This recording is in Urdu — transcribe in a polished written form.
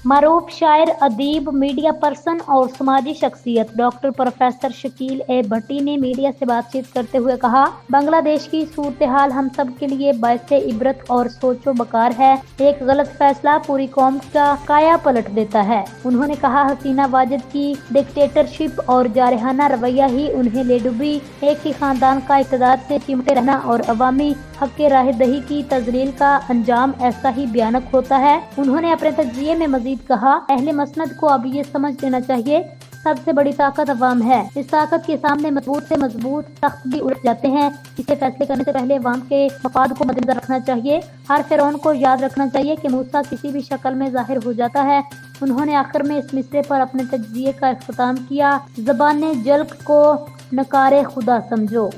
معروف شاعر، ادیب، میڈیا پرسن اور سماجی شخصیت ڈاکٹر پروفیسر شکیل اے بھٹی نے میڈیا سے بات چیت کرتے ہوئے کہا، بنگلہ دیش کی صورتحال ہم سب کے لیے باعث عبرت اور سوچ و بکار ہے۔ ایک غلط فیصلہ پوری قوم کا کایا پلٹ دیتا ہے۔ انہوں نے کہا، حسینہ واجد کی ڈکٹیٹرشپ اور جارحانہ رویہ ہی انہیں لے ڈوبی۔ ایک ہی خاندان کا اقتدار سے چمٹے رہنا اور عوامی حق کے راہ دہی کی تذلیل کا انجام ایسا ہی بھیانک ہوتا ہے۔ انہوں نے اپنے تجزیے میں مزید کہا، اہل مسند کو اب یہ سمجھ لینا چاہیے، سب سے بڑی طاقت عوام ہے۔ اس طاقت کے سامنے مضبوط سے مضبوط تخت بھی الٹ جاتے ہیں۔ اسے فیصلے کرنے سے پہلے عوام کے مفاد کو مد نظر رکھنا چاہیے۔ ہر فرعون کو یاد رکھنا چاہیے کہ موسیٰ کسی بھی شکل میں ظاہر ہو جاتا ہے۔ انہوں نے آخر میں اس مصرعے پر اپنے تجزیے کا اختتام کیا، زبان جلق کو نکارِ خدا سمجھو۔